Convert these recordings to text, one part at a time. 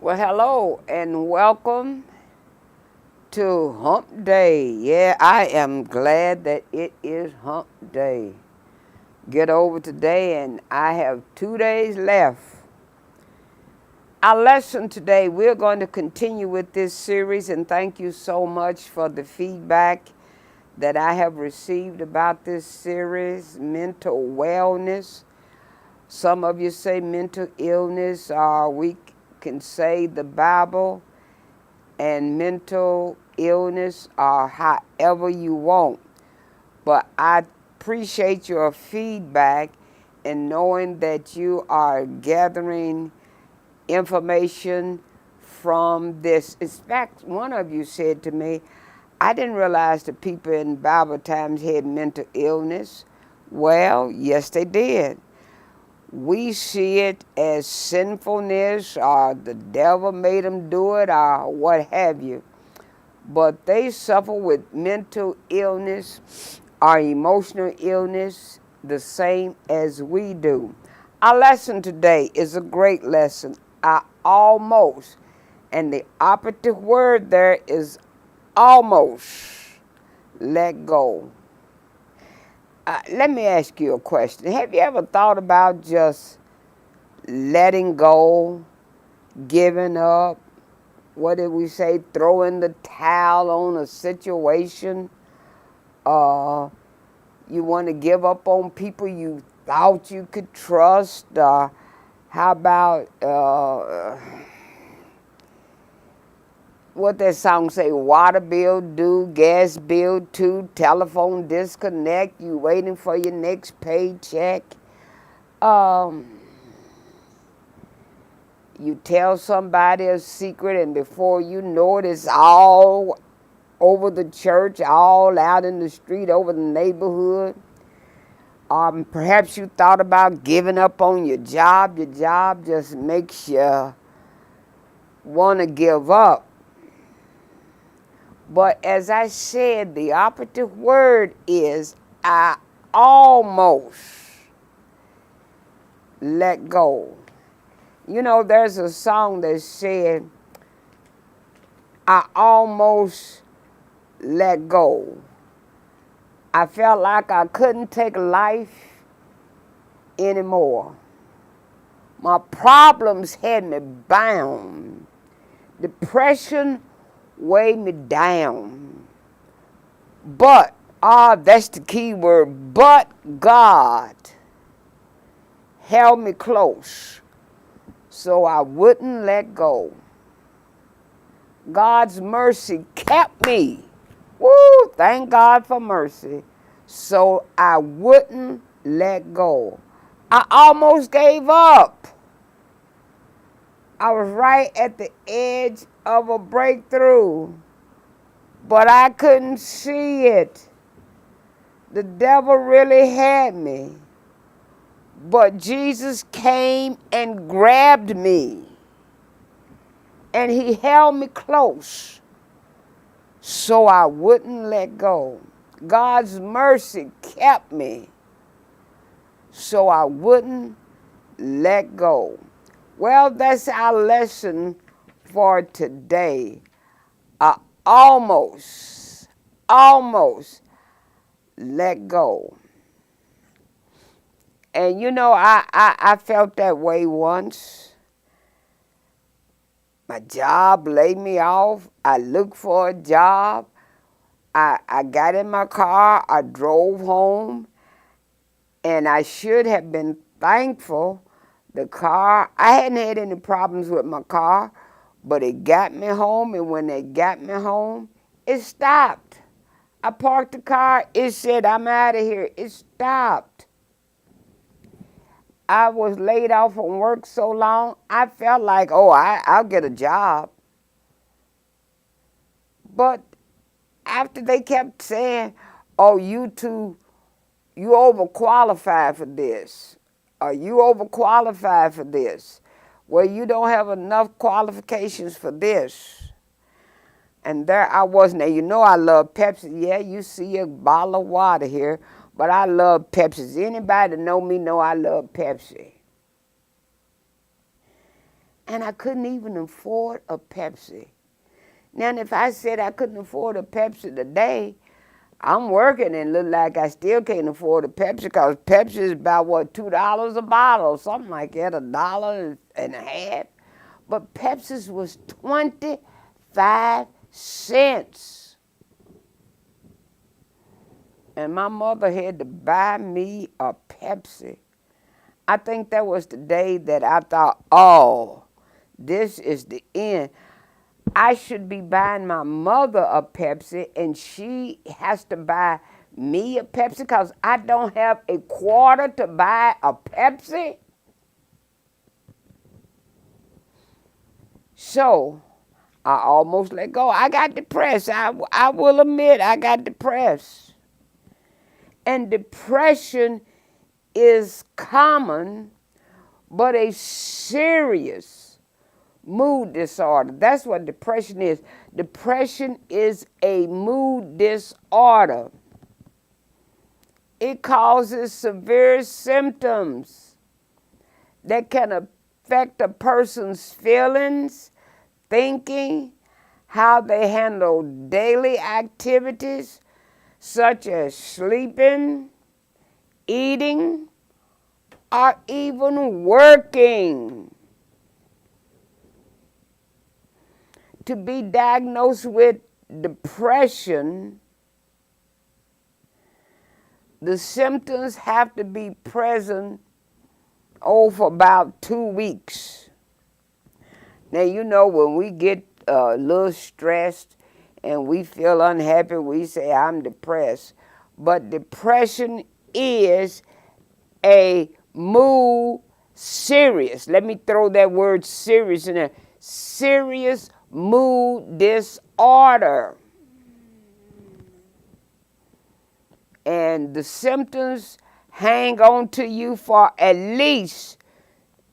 Well, hello and welcome to Hump Day. Yeah, I am glad that it is Hump Day. Get over today, and I have 2 days left. Our lesson today, we're going to continue with this series, and thank you so much for the feedback that I have received about this series, mental wellness. Some of you say mental illness, or we can say the Bible and mental illness, or however you want. But I appreciate your feedback and knowing that you are gathering information from this. In fact, one of you said to me, I didn't realize the people in Bible times had mental illness. Well, yes, they did. We see it as sinfulness, or the devil made them do it, or what have you. But they suffer with mental illness or emotional illness the same as we do. Our lesson today is a great lesson. I almost, and the operative word there is almost let go. Let me ask you a question. Have you ever thought about just letting go, giving up? What did we say? Throwing the towel on a situation? You want to give up on people you thought you could trust? How about what that song say? Water bill due, gas bill too, telephone disconnect. You waiting for your next paycheck. You tell somebody a secret, and before you know it, it's all over the church, all out in the street, over the neighborhood. Perhaps you thought about giving up on your job. Your job just makes you want to give up. But as I said, the operative word is I almost let go. You know, there's a song that said, I almost let go. I felt like I couldn't take life anymore. My problems had me bound. Depression weighed me down. But, that's the key word, but God held me close so I wouldn't let go. God's mercy kept me. Woo, thank God for mercy. So I wouldn't let go. I almost gave up. I was right at the edge of a breakthrough, but I couldn't see it. The devil really had me. But Jesus came and grabbed me, and he held me close so I wouldn't let go. God's mercy kept me so I wouldn't let go. Well, that's our lesson for today. I almost let go. And you know, I felt that way once. My job laid me off. I looked for a job. I got in my car. I drove home. And I should have been thankful. The car, I hadn't had any problems with my car, but it got me home. And when it got me home, it stopped. I parked the car. It said, I'm out of here. It stopped. I was laid off from work so long, I felt like, I'll get a job. But after they kept saying, you overqualified for this, or you overqualified for this, well, you don't have enough qualifications for this. And there I was. Now, you know I love Pepsi. Yeah, you see a bottle of water here, but I love Pepsi. Anybody that know me know I love Pepsi. and I couldn't even afford a Pepsi. Now, if I said I couldn't afford a Pepsi today, I'm working and look like I still can't afford a Pepsi because Pepsi is about, what, $2 a bottle, something like that, $1.50. But Pepsi's was 25 cents. And my mother had to buy me a Pepsi. I think that was the day that I thought, oh, this is the end. I should be buying my mother a Pepsi, and she has to buy me a Pepsi because I don't have a quarter to buy a Pepsi. So I almost let go. I got depressed. I will admit I got depressed. And depression is common, but a serious mood disorder. That's what depression is. Depression is a mood disorder. It causes severe symptoms that can affect a person's feelings, thinking, how they handle daily activities such as sleeping, eating, or even working. To be diagnosed with depression, the symptoms have to be present for about 2 weeks. Now, you know, when we get a little stressed and we feel unhappy, we say, I'm depressed. But depression is a mood serious. Let me throw that word serious in there. Serious mood disorder. And the symptoms hang on to you for at least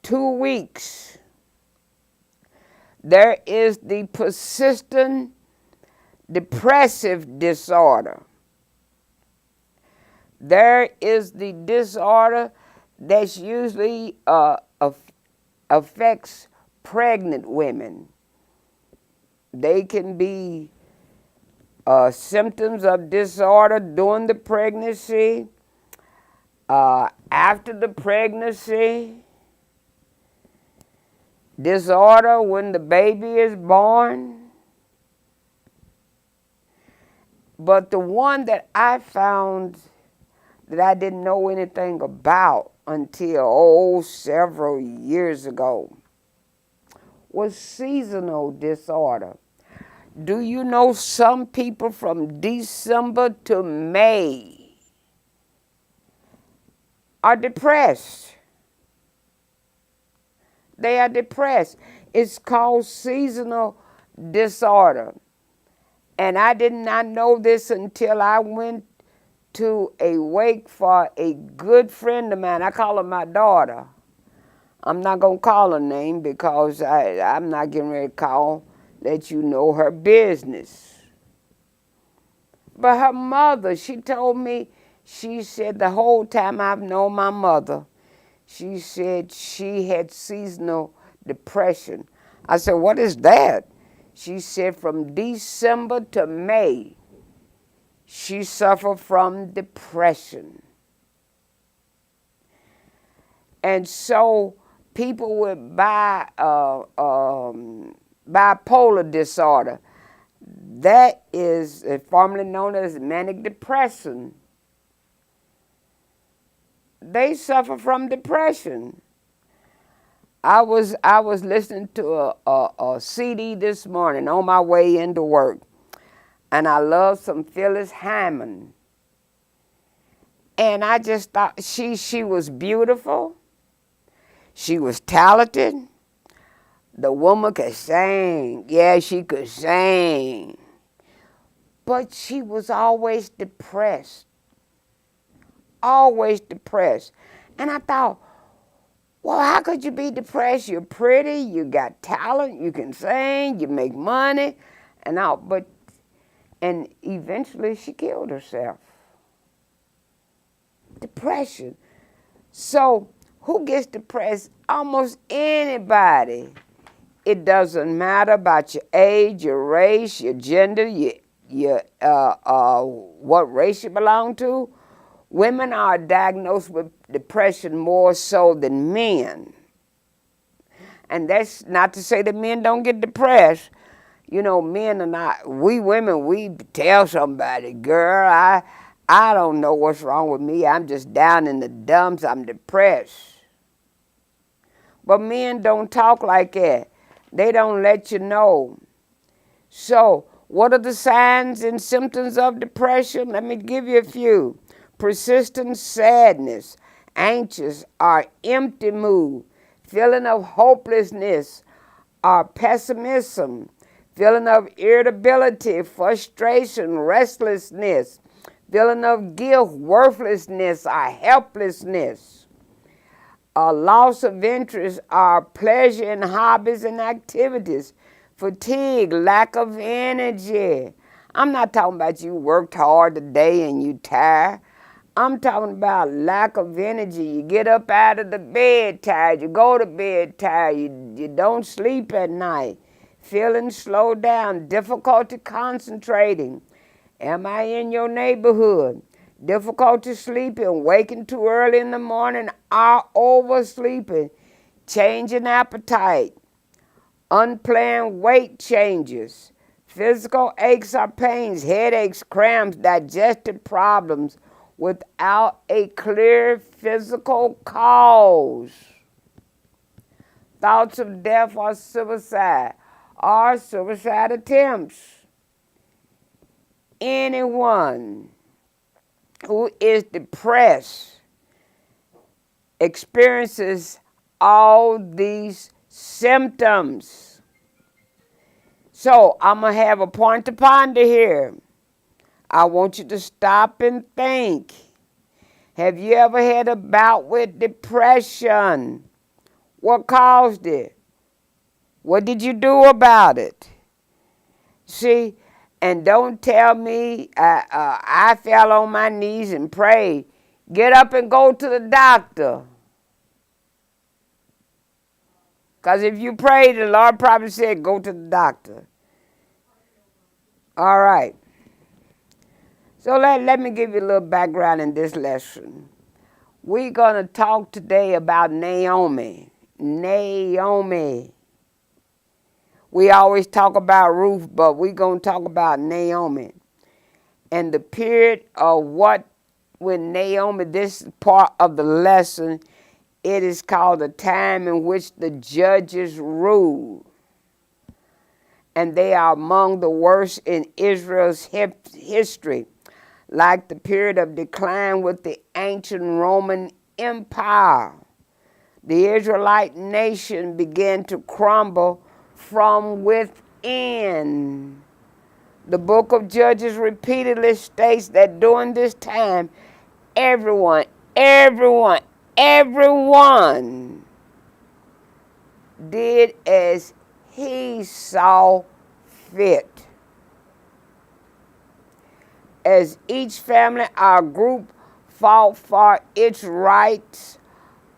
2 weeks. There is the persistent depressive disorder. There is the disorder that's usually affects pregnant women. They can be symptoms of disorder during the pregnancy, after the pregnancy, disorder when the baby is born. But the one that I found that I didn't know anything about until several years ago was seasonal disorder. Do you know some people from December to May are depressed? They are depressed. It's called seasonal disorder. And I did not know this until I went to a wake for a good friend of mine. I call her my daughter. I'm not going to call her name because I'm not getting ready to let you know her business. But her mother, she told me, she said the whole time I've known my mother, she said she had seasonal depression. I said, what is that? She said from December to May, she suffered from depression. And so people with bipolar disorder, that is formerly known as manic depression, they suffer from depression. I was listening to a CD this morning on my way into work, and I love some Phyllis Hyman. And I just thought she was beautiful. She was talented. The woman could sing. Yeah, she could sing. But she was always depressed. Always depressed. And I thought, well, how could you be depressed? You're pretty, you got talent, you can sing, you make money, and all. And eventually she killed herself. Depression. So who gets depressed? Almost anybody It doesn't matter about your age, your race, your gender, what race you belong to. Women are diagnosed with depression more so than men. And that's not to say that men don't get depressed. You know, men are not, we women, we tell somebody, girl, I don't know what's wrong with me. I'm just down in the dumps. I'm depressed. But men don't talk like that. They don't let you know. So, what are the signs and symptoms of depression? Let me give you a few. Persistent sadness, anxious or empty mood, feeling of hopelessness or pessimism, feeling of irritability, frustration, restlessness, feeling of guilt, worthlessness or helplessness, a loss of interest or pleasure in hobbies and activities, fatigue, lack of energy. I'm not talking about you worked hard today and you tired. I'm talking about lack of energy. You get up out of the bed tired. You go to bed tired. You don't sleep at night. Feeling slowed down. Difficulty concentrating. Am I in your neighborhood? Difficulty sleeping. Waking too early in the morning or oversleeping. Changing appetite. Unplanned weight changes. Physical aches or pains. Headaches, cramps, digestive problems without a clear physical cause. Thoughts of death or suicide attempts. Anyone who is depressed experiences all these symptoms. So I'm going to have a point to ponder here. I want you to stop and think. Have you ever had a bout with depression? What caused it? What did you do about it? See, and don't tell me I fell on my knees and prayed. Get up and go to the doctor. Because if you prayed, the Lord probably said, go to the doctor. All right. So let me give you a little background in this lesson. We're going to talk today about Naomi. Naomi. We always talk about Ruth, but we're going to talk about Naomi. And the period of when Naomi, this part of the lesson, it is called the time in which the judges ruled. And they are among the worst in Israel's history, like the period of decline with the ancient Roman Empire. The Israelite nation began to crumble from within. The book of Judges repeatedly states that during this time, everyone did as he saw fit. As each family or group fought for its rights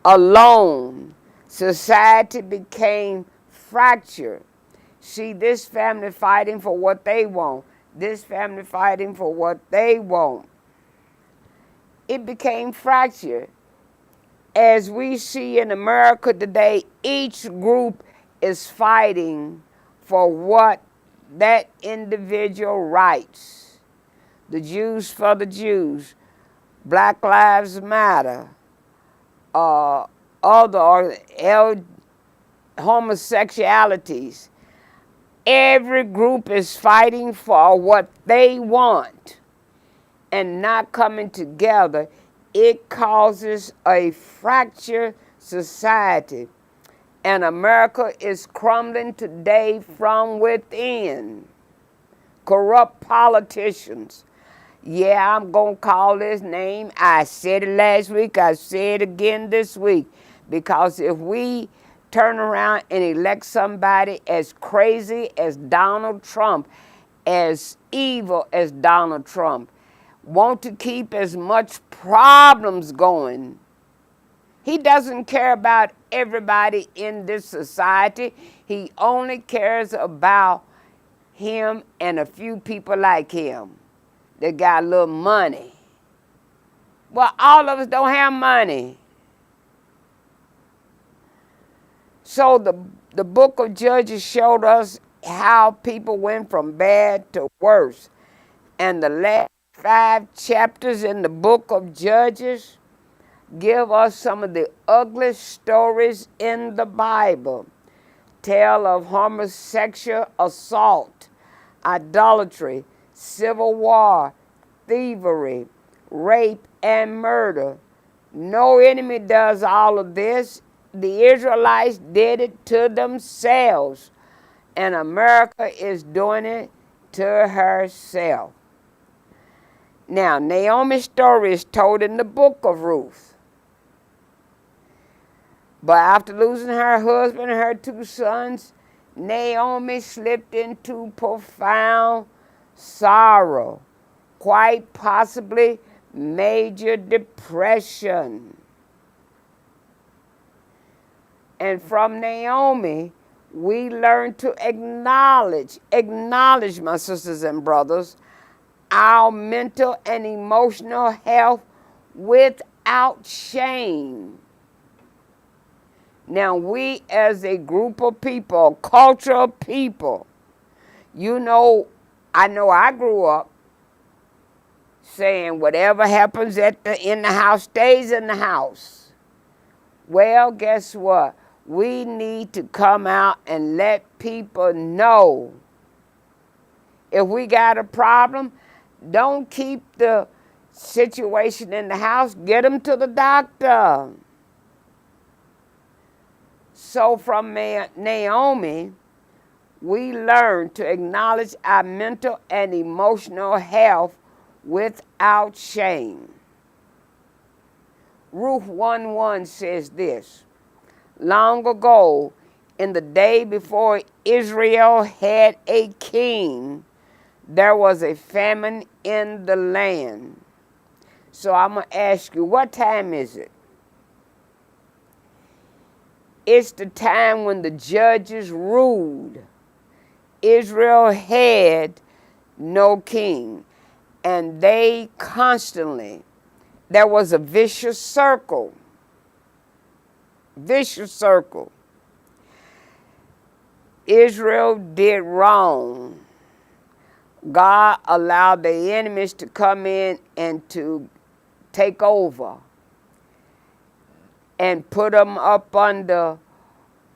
alone, society became fractured. See, this family fighting for what they want, this family fighting for what they want. It became fractured. As we see in America today, each group is fighting for what that individual rights. The Jews for the Jews, Black Lives Matter, homosexualities. Every group is fighting for what they want and not coming together. It causes a fractured society. And America is crumbling today from within. Corrupt politicians. Yeah, I'm going to call this name. I said it last week. I said it again this week. Because if we turn around and elect somebody as crazy as Donald Trump, as evil as Donald Trump, want to keep as much problems going, he doesn't care about everybody in this society. He only cares about him and a few people like him that got a little money. Well, all of us don't have money. So the book of Judges showed us how people went from bad to worse. And the last 5 chapters in the book of Judges give us some of the ugliest stories in the Bible. Tale of homosexual assault, idolatry, civil war, thievery, rape, and murder. No enemy does all of this. The Israelites did it to themselves, and America is doing it to herself. Now, Naomi's story is told in the book of Ruth. But after losing her husband and her 2 sons, Naomi slipped into profound sorrow, quite possibly major depression. And from Naomi, we learn to acknowledge, my sisters and brothers, our mental and emotional health without shame. Now, we as a group of people, cultural people, I know I grew up saying whatever happens in the house stays in the house. Well, guess what? We need to come out and let people know. If we got a problem, don't keep the situation in the house. Get them to the doctor. So from Naomi, we learn to acknowledge our mental and emotional health without shame. Ruth 1:1 says this: long ago, in the day before Israel had a king, there was a famine in the land. So I'm going to ask you, what time is it? It's the time when the judges ruled. Israel had no king, and they constantly, there was a vicious circle. Israel did wrong. God allowed the enemies to come in and to take over and put them up under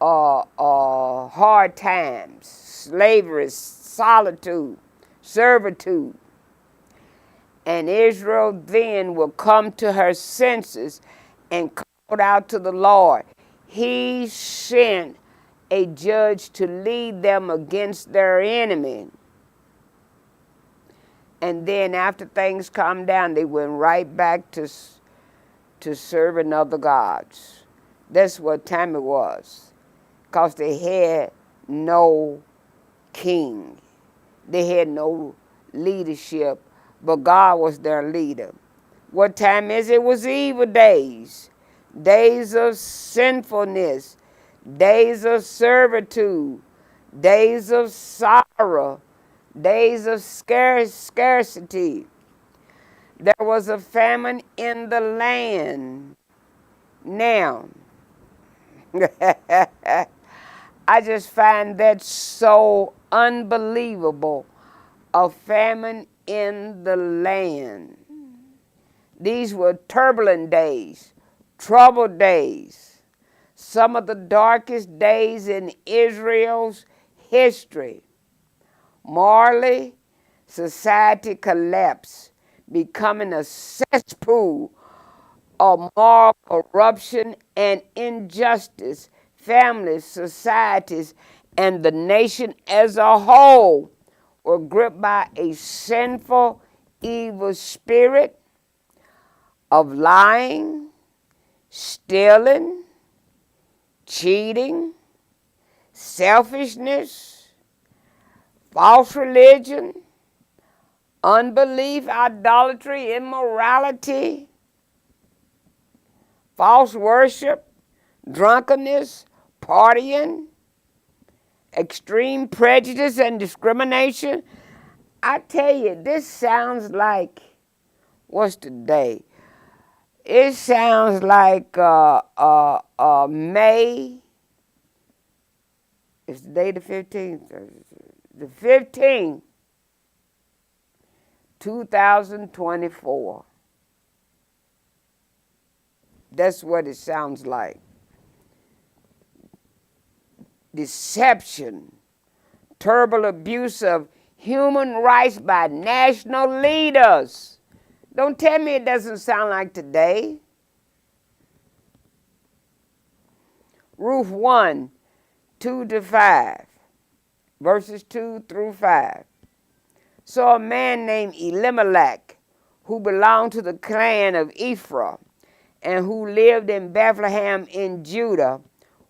hard times, slavery, solitude, servitude. And Israel then will come to her senses and call out to the Lord. He sent a judge to lead them against their enemy. And then after things calmed down, they went right back to serving other gods. That's what time it was. Because they had no king. They had no leadership, but God was their leader. What time is it? It was evil days. Days of sinfulness. Days of servitude. Days of sorrow. Days of scarcity. There was a famine in the land. Now, I just find that so unbelievable. A famine in the land. These were turbulent days, troubled days, some of the darkest days in Israel's history. Morally, society collapsed, becoming a cesspool of moral corruption and injustice. Families, societies, and the nation as a whole were gripped by a sinful, evil spirit of lying, stealing, cheating, selfishness, false religion, unbelief, idolatry, immorality, false worship, drunkenness, partying, extreme prejudice and discrimination. I tell you, this sounds like, what's today? It sounds like May. It's the day the 15th. The 15th, 2024. That's what it sounds like. Deception, terrible abuse of human rights by national leaders. Don't tell me it doesn't sound like today. Ruth 1, 2-5, verses 2 through 5. So a man named Elimelech, who belonged to the clan of Ephraim, and who lived in Bethlehem in Judah,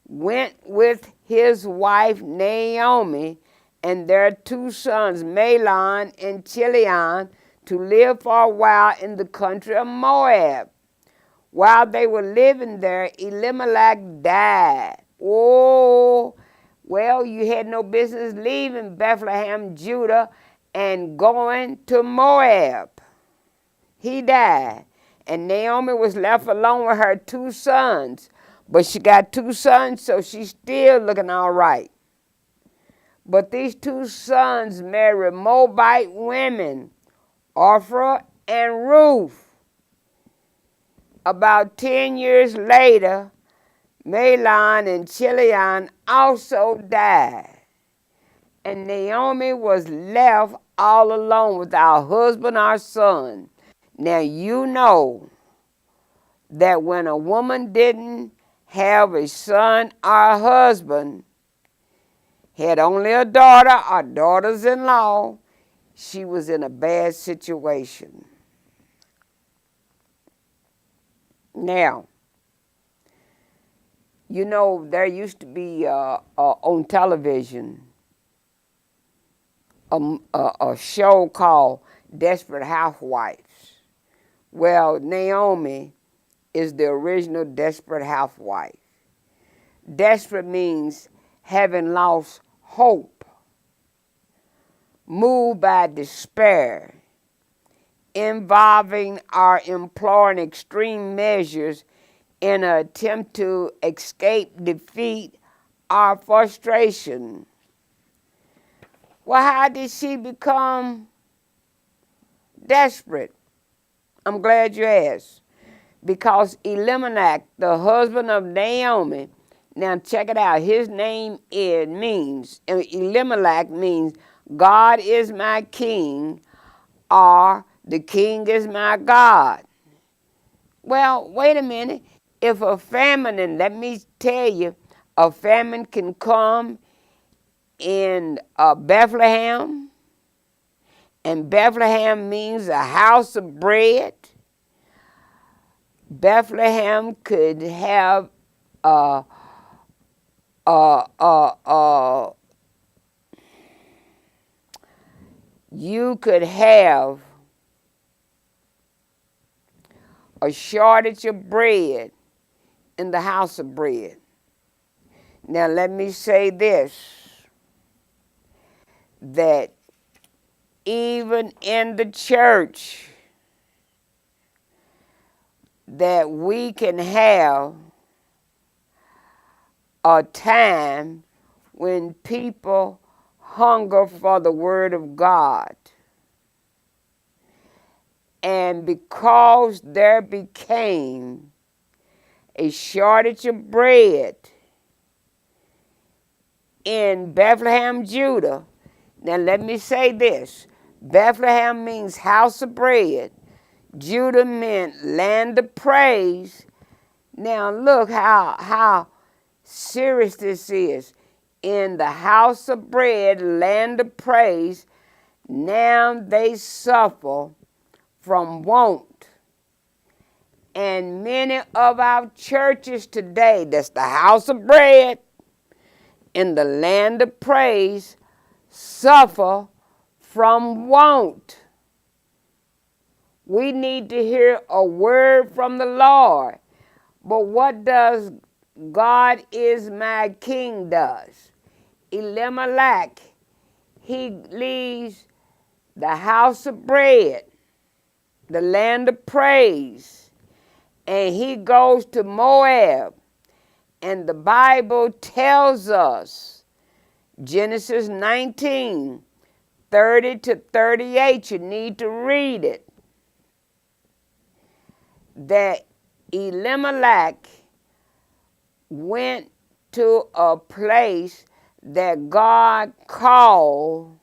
went with his wife Naomi and their 2 sons, Mahlon and Chilion, to live for a while in the country of Moab. While they were living there, Elimelech died. Oh, well, you had no business leaving Bethlehem, Judah, and going to Moab. He died, and Naomi was left alone with her 2 sons. But she got 2 sons, so she's still looking all right. But these 2 sons married Moabite women, Orpah and Ruth. About 10 years later, Mahlon and Chilion also died. And Naomi was left all alone without husband or son. Now you know that when a woman didn't have a son or a husband, had only a daughter or daughters-in-law, she was in a bad situation. Now, you know, there used to be on television a show called Desperate Housewives. Well, Naomi is the original Desperate Housewife. Desperate means having lost hope, moved by despair, involving or imploring extreme measures in an attempt to escape defeat or frustration. Well, how did she become desperate? I'm glad you asked. Because Elimelech, the husband of Naomi, now check it out, his name Elimelech means God is my king, or the king is my God. Well, wait a minute. If a famine, and let me tell you, a famine can come in Bethlehem, and Bethlehem means a house of bread. Bethlehem could have you could have a shortage of bread in the house of bread. Now let me say this, that even in the church, that we can have a time when people hunger for the Word of God. And because there became a shortage of bread in Bethlehem, Judah. Now let me say this. Bethlehem means house of bread. Judah meant land of praise. Now look how serious this is. In the house of bread, land of praise, now they suffer from want. And many of our churches today, that's the house of bread, in the land of praise, suffer from want. We need to hear a word from the Lord. But what does God is my king does. Elimelech, he leaves the house of bread, the land of praise, and he goes to Moab. And the Bible tells us, Genesis 19, 30 to 38, you need to read it, that Elimelech went to a place that God called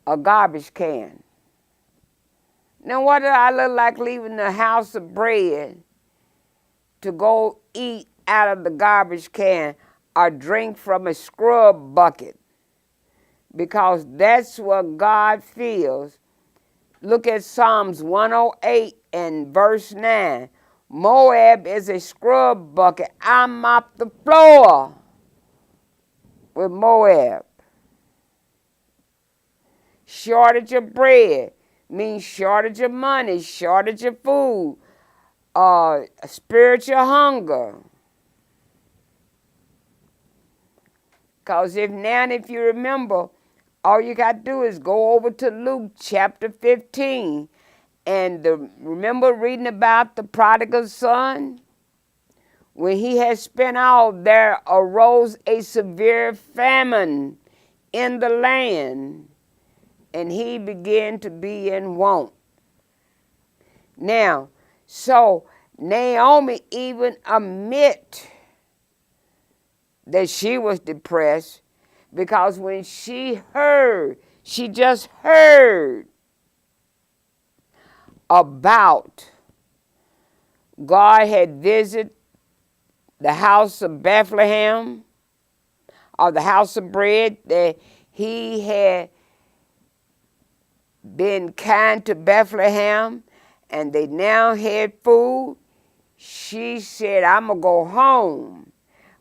a garbage can. Now, what did I look like leaving the house of bread to go eat out of the garbage can or drink from a scrub bucket? Because that's what God feels. Look at Psalms 108 and verse 9. Moab is a scrub bucket. I mop the floor with Moab. Shortage of bread means shortage of money, shortage of food, spiritual hunger. Because if you remember, all you got to do is go over to Luke chapter 15 and remember reading about the prodigal son? When he had spent all, there arose a severe famine in the land, and he began to be in want. Now, so Naomi even admit that she was depressed, because when she just heard about God had visited the house of Bethlehem, or the house of bread, that he had been kind to Bethlehem, and they now had food, she said, I'm going to go home.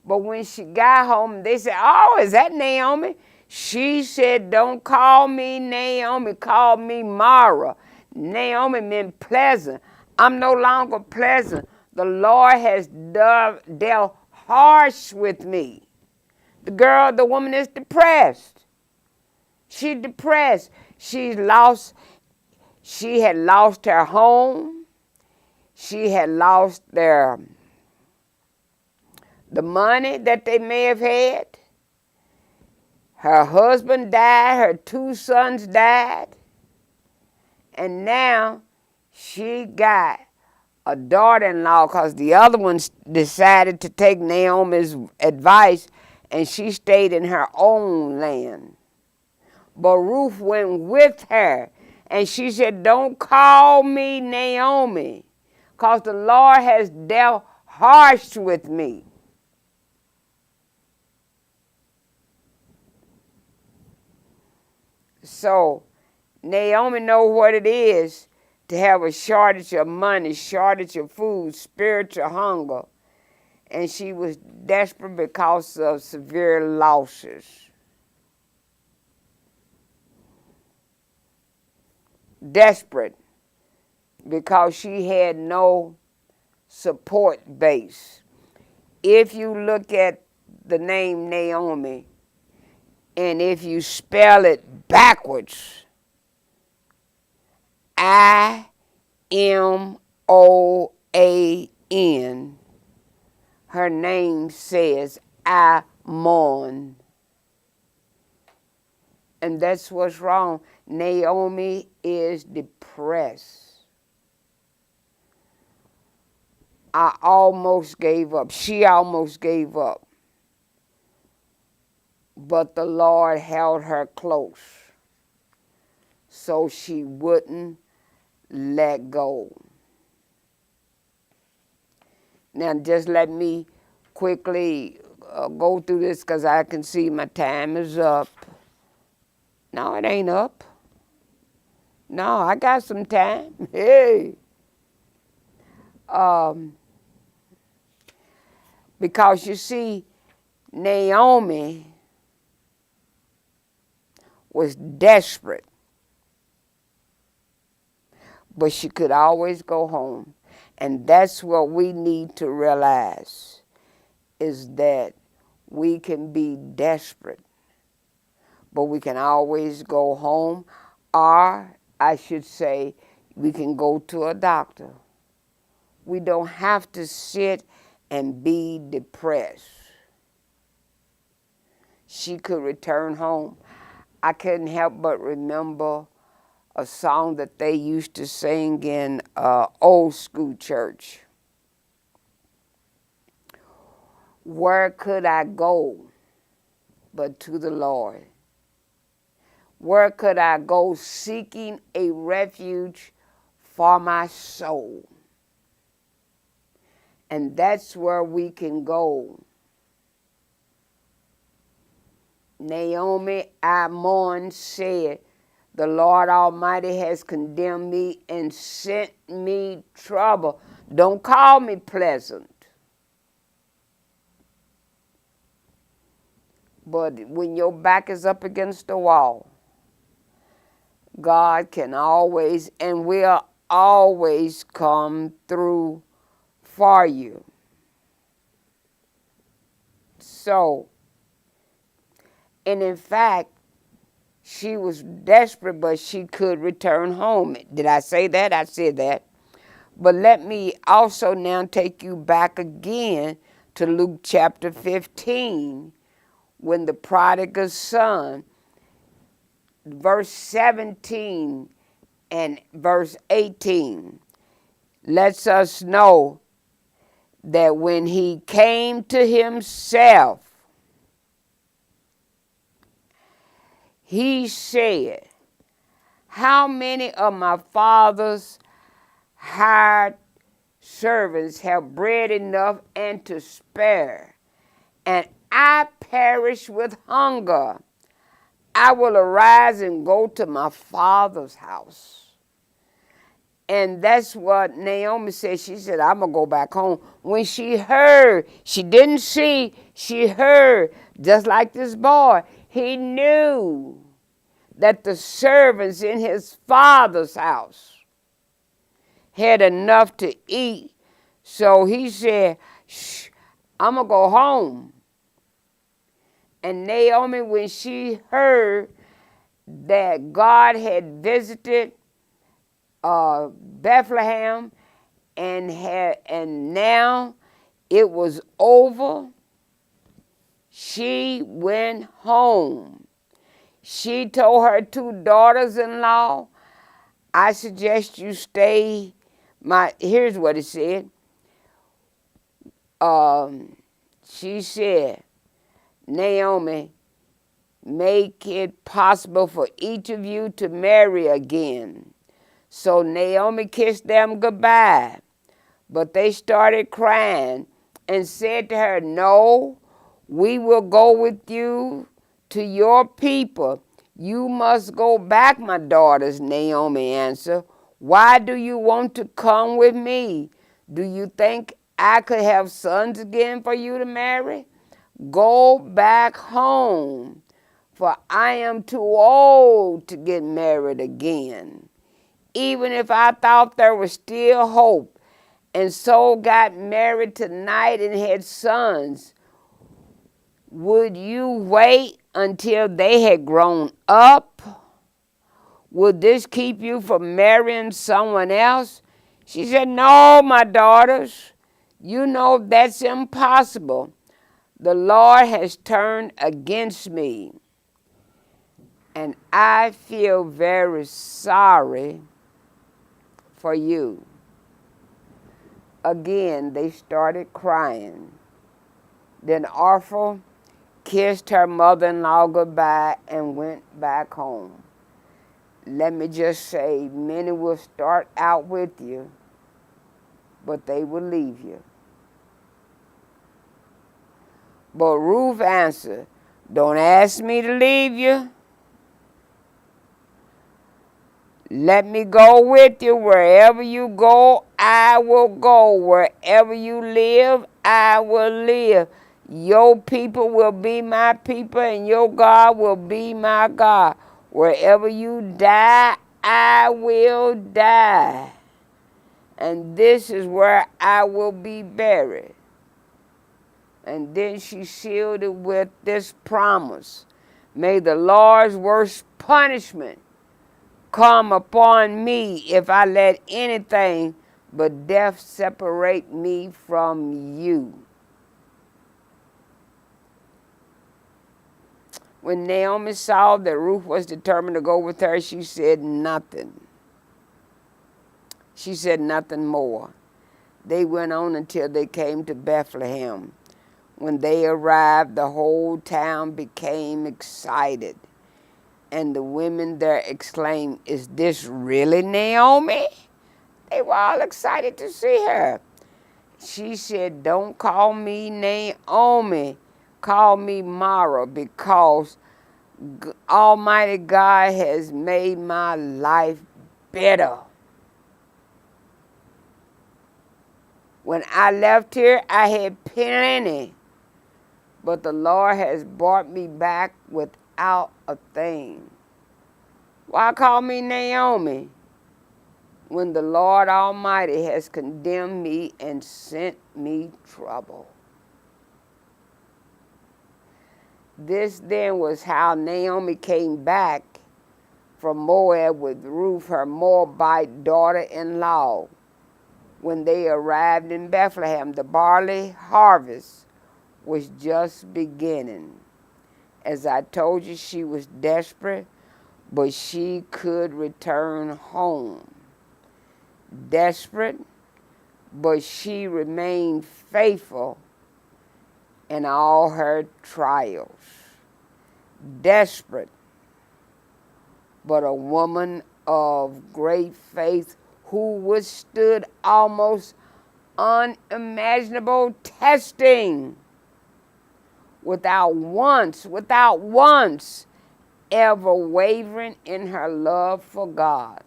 But when she got home, they said, oh, is that Naomi? She said, don't call me Naomi, call me Mara. Naomi meant pleasant. I'm no longer pleasant. The Lord has dealt harsh with me. The woman is depressed. She's depressed. She had lost her home. She had lost the money that they may have had. Her husband died. Her 2 sons died. And now she got a daughter-in-law, because the other ones decided to take Naomi's advice, and she stayed in her own land. But Ruth went with her, and she said, don't call me Naomi, because the Lord has dealt harsh with me. So Naomi knows what it is to have a shortage of money, shortage of food, spiritual hunger. And she was desperate because of severe losses. Desperate because she had no support base. If you look at the name Naomi, and if you spell it backwards, I-M-O-A-N, her name says I mourn. And that's what's wrong. Naomi is depressed. I almost gave up. She almost gave up. But the Lord held her close so she wouldn't let go. Now just let me quickly go through this, because I can see my time is up. No, it ain't up. No, I got some time. Hey. Because you see, Naomi was desperate, but she could always go home. And that's what we need to realize, is that we can be desperate, but we can always go home, or I should say, we can go to a doctor. We don't have to sit and be depressed. She could return home. I couldn't help but remember a song that they used to sing in old school church. Where could I go but to the Lord? Where could I go seeking a refuge for my soul? And that's where we can go. Naomi, I mourn, said, the Lord Almighty has condemned me and sent me trouble. Don't call me pleasant. But when your back is up against the wall, God can always and will always come through for you. So, and in fact, she was desperate, but she could return home. Did I say that? I said that. But let me also now take you back again to Luke chapter 15, when the prodigal son, verse 17 and verse 18, lets us know that when he came to himself, he said, how many of my father's hired servants have bread enough and to spare, and I perish with hunger? I will arise and go to my father's house. And that's what Naomi said. She said, I'm going to go back home. When she heard, she didn't see, she heard, just like this boy, he knew that the servants in his father's house had enough to eat. So he said, I'm going to go home. And Naomi, when she heard that God had visited Bethlehem and now it was over, she went home. She told her 2 daughters-in-law, I suggest you stay. Here's what it said. She said, Naomi, make it possible for each of you to marry again. So Naomi kissed them goodbye, but they started crying and said to her, no, we will go with you to your people. You must go back, my daughters, Naomi answered. Why do you want to come with me? Do you think I could have sons again for you to marry? Go back home, for I am too old to get married again. Even if I thought there was still hope, and so got married tonight and had sons, would you wait until they had grown up? Would this keep you from marrying someone else? She said, no, my daughters, you know that's impossible. The Lord has turned against me, and I feel very sorry for you. Again, they started crying. Then Orpha kissed her mother-in-law goodbye and went back home. Let me just say, many will start out with you, but they will leave you. But Ruth answered, don't ask me to leave you. Let me go with you. Wherever you go, I will go. Wherever you live, I will live. Your people will be my people, and your God will be my God. Wherever you die, I will die. and this is where I will be buried. And then she sealed it with this promise. May the Lord's worst punishment come upon me if I let anything but death separate me from you. When Naomi saw that Ruth was determined to go with her, she said nothing. She said nothing more. They went on until they came to Bethlehem. When they arrived, the whole town became excited. And the women there exclaimed, "Is this really Naomi?" They were all excited to see her. She said, "Don't call me Naomi. Call me Mara, because Almighty God has made my life better. When I left here, I had plenty, but the Lord has brought me back without a thing. Why call me Naomi when the Lord Almighty has condemned me and sent me trouble?" This then was how Naomi came back from Moab with Ruth, her Moabite daughter-in-law. When they arrived in Bethlehem, the barley harvest was just beginning. As I told you, she was desperate, but she could return home. Desperate, but she remained faithful in all her trials. Desperate, but a woman of great faith who withstood almost unimaginable testing without once ever wavering in her love for God.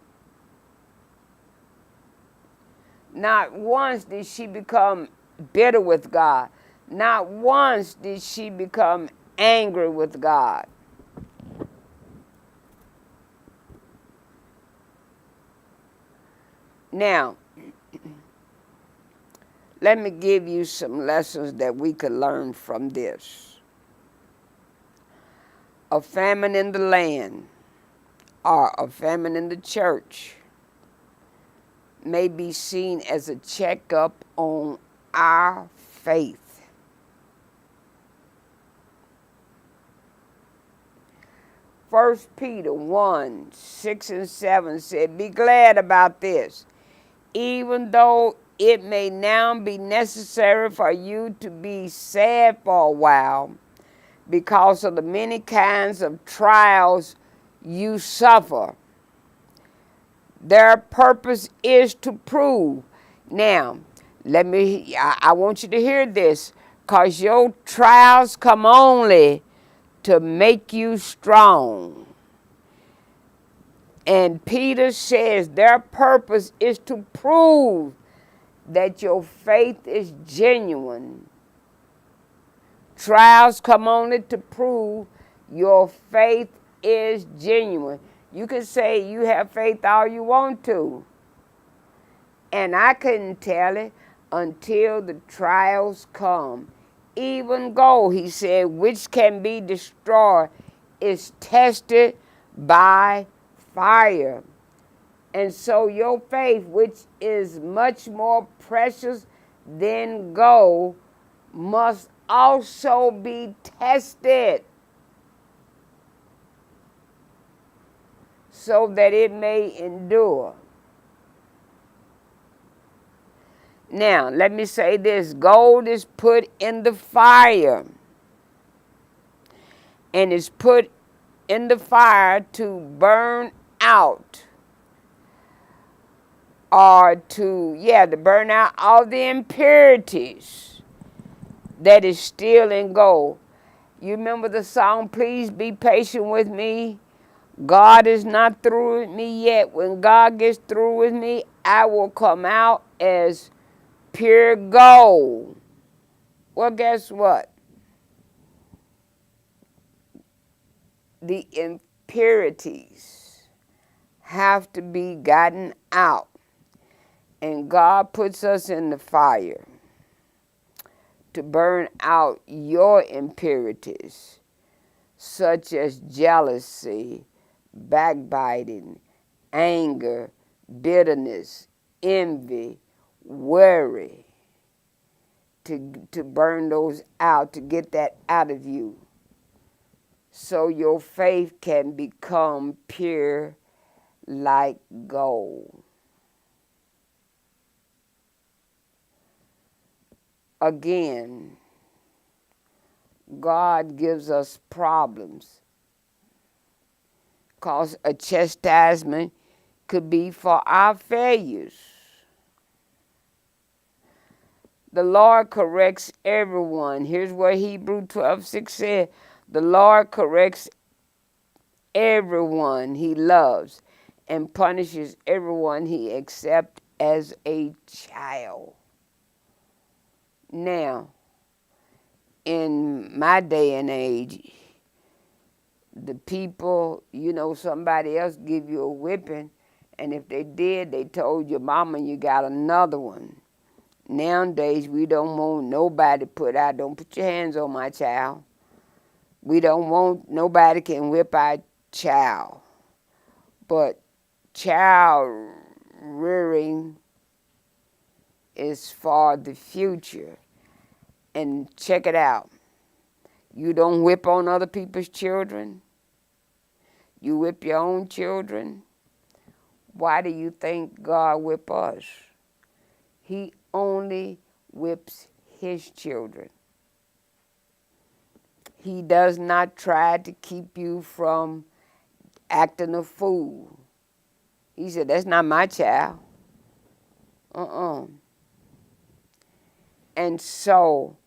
Not once did she become bitter with God. Not once did she become angry with God. Now, let me give you some lessons that we could learn from this. A famine in the land or a famine in the church may be seen as a checkup on our faith. 1 Peter 1, 6 and 7 said, "Be glad about this, even though it may now be necessary for you to be sad for a while because of the many kinds of trials you suffer. Their purpose is to prove." Now, I want you to hear this, because your trials come only to make you strong. And Peter says their purpose is to prove that your faith is genuine. Trials come only to prove your faith is genuine. You can say you have faith all you want to, and I couldn't tell it until the trials come. Even gold, he said, which can be destroyed, is tested by fire. And so your faith, which is much more precious than gold, must also be tested so that it may endure. Now, let me say this. Gold is put in the fire, and is put in the fire to burn out, or to burn out all the impurities that is still in gold. You remember the song, "Please Be Patient with Me"? God is not through with me yet. When God gets through with me, I will come out as pure gold. Well, guess what? The impurities have to be gotten out. And God puts us in the fire to burn out your impurities, such as jealousy, backbiting, anger, bitterness, envy, worry, to burn those out, to get that out of you, so your faith can become pure like gold. Again, God gives us problems, because a chastisement could be for our failures. The Lord corrects everyone. Here's what Hebrews 12:6 said. The Lord corrects everyone he loves and punishes everyone he accepts as a child. Now, in my day and age, the people, somebody else give you a whipping, and if they did, they told your mama you got another one. Nowadays, we don't want nobody don't put your hands on my child. We don't want nobody can whip our child. But child rearing is for the future. And check it out. You don't whip on other people's children. You whip your own children. Why do you think God whip us? He only whips his children. He does not try to keep you from acting a fool. He said, that's not my child. And so,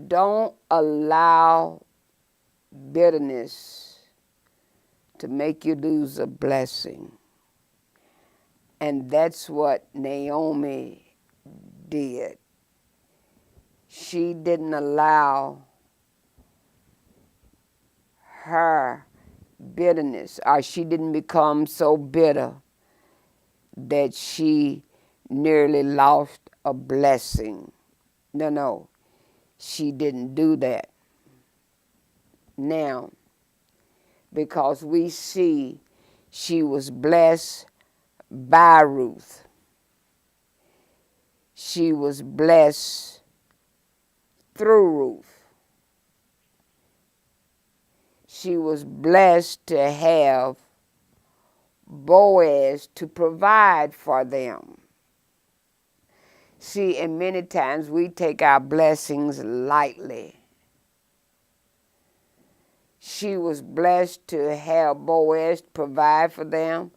don't allow bitterness to make you lose a blessing. And that's what Naomi did. She didn't allow her bitterness, or she didn't become so bitter that she nearly lost a blessing. No, she didn't do that. Now, because we see she was blessed by Ruth. She was blessed through Ruth. She was blessed to have Boaz to provide for them. See, and many times we take our blessings lightly. She was blessed to have Boaz provide for them,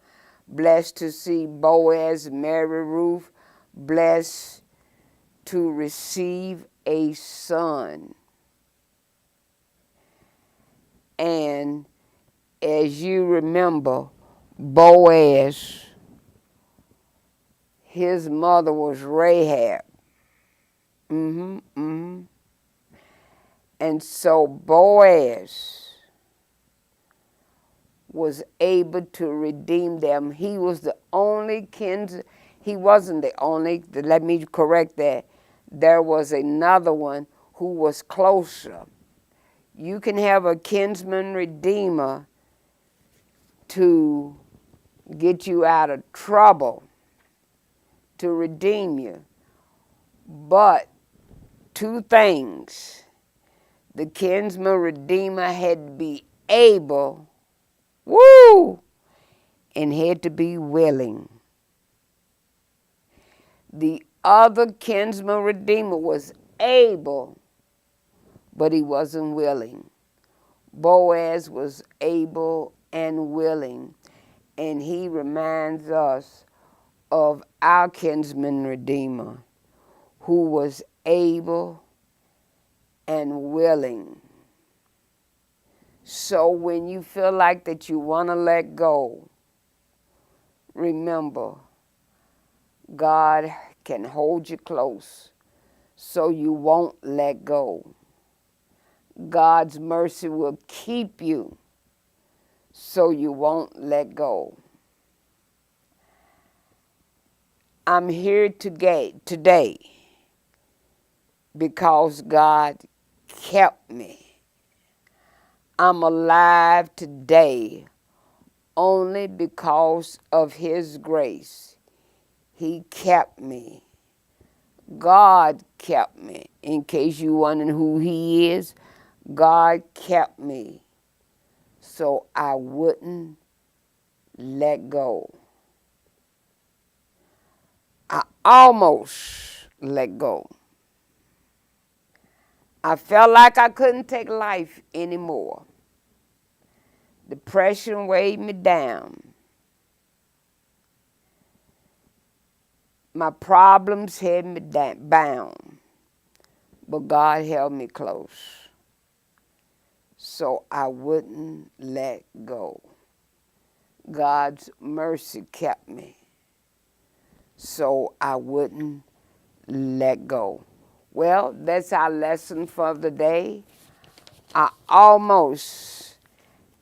blessed to see Boaz marry Ruth, blessed to receive a son. And as you remember, Boaz, his mother was Rahab. And so Boaz was able to redeem them. He was the only he wasn't the only, let me correct that. There was another one who was closer. You can have a kinsman redeemer to get you out of trouble, to redeem you. But two things. The kinsman redeemer had to be able, and had to be willing. The other kinsman redeemer was able, but he wasn't willing. Boaz was able and willing, and he reminds us of our kinsman redeemer, who was able and willing. So when you feel like that you want to let go, remember, God can hold you close so you won't let go. God's mercy will keep you so you won't let go. I'm here today because God kept me. I'm alive today only because of His grace. He kept me. God kept me. In case you wondering who He is, God kept me so I wouldn't let go. I almost let go. I felt like I couldn't take life anymore. Depression weighed me down. My problems had me bound, but God held me close so I wouldn't let go. God's mercy kept me so I wouldn't let go. Well, that's our lesson for the day. I almost,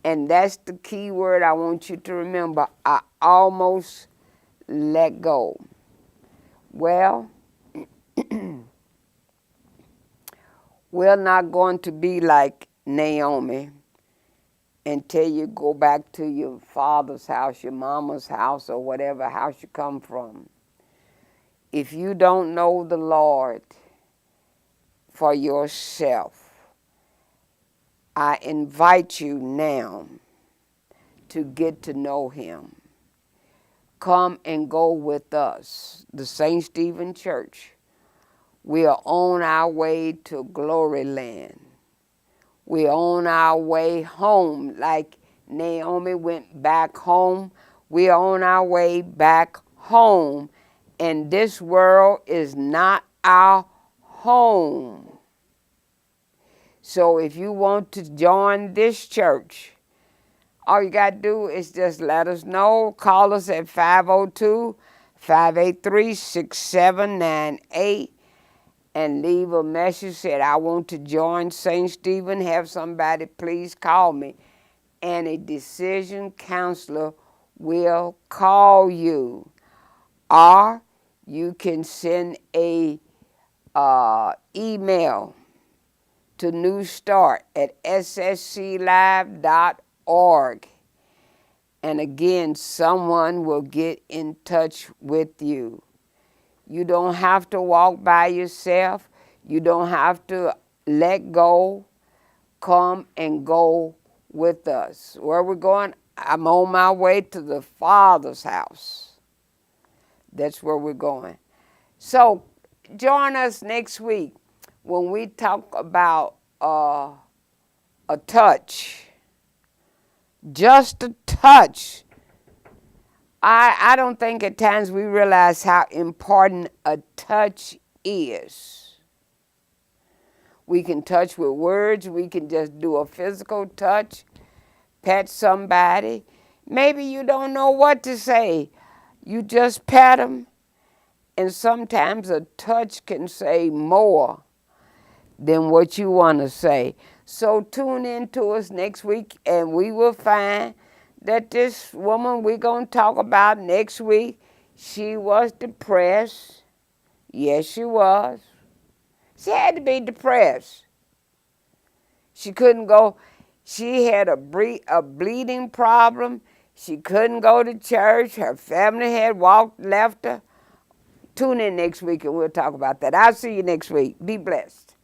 and that's the key word I want you to remember, I almost let go. Well, we're not going to be like Naomi until you go back to your father's house, your mama's house, or whatever house you come from. If you don't know the Lord for yourself, I invite you now to get to know Him. Come and go with us, the St. Stephen Church. We are on our way to glory land. We're on our way home, like Naomi went back home. We're on our way back home, and this world is not our home. So if you want to join this church, all you got to do is just let us know. Call us at 502-583-6798 and leave a message. Said, I want to join St. Stephen. Have somebody please call me. And a decision counselor will call you. Or you can send a email to New Start at ssclive.org. And again, someone will get in touch with you. You don't have to walk by yourself. You don't have to let go. Come and go with us. Where we're going, I'm on my way to the Father's house. That's where we're going. So join us next week when we talk about a touch. Just a touch. I don't think at times we realize how important a touch is. We can touch with words. We can just do a physical touch, pet somebody. Maybe you don't know what to say. You just pet them. And sometimes a touch can say more than what you want to say. So tune in to us next week, and we will find that this woman we're going to talk about next week, she was depressed. Yes, she was. She had to be depressed. She couldn't go. She had a bleeding problem. She couldn't go to church. Her family had left her. Tune in next week and we'll talk about that. I'll see you next week. Be blessed.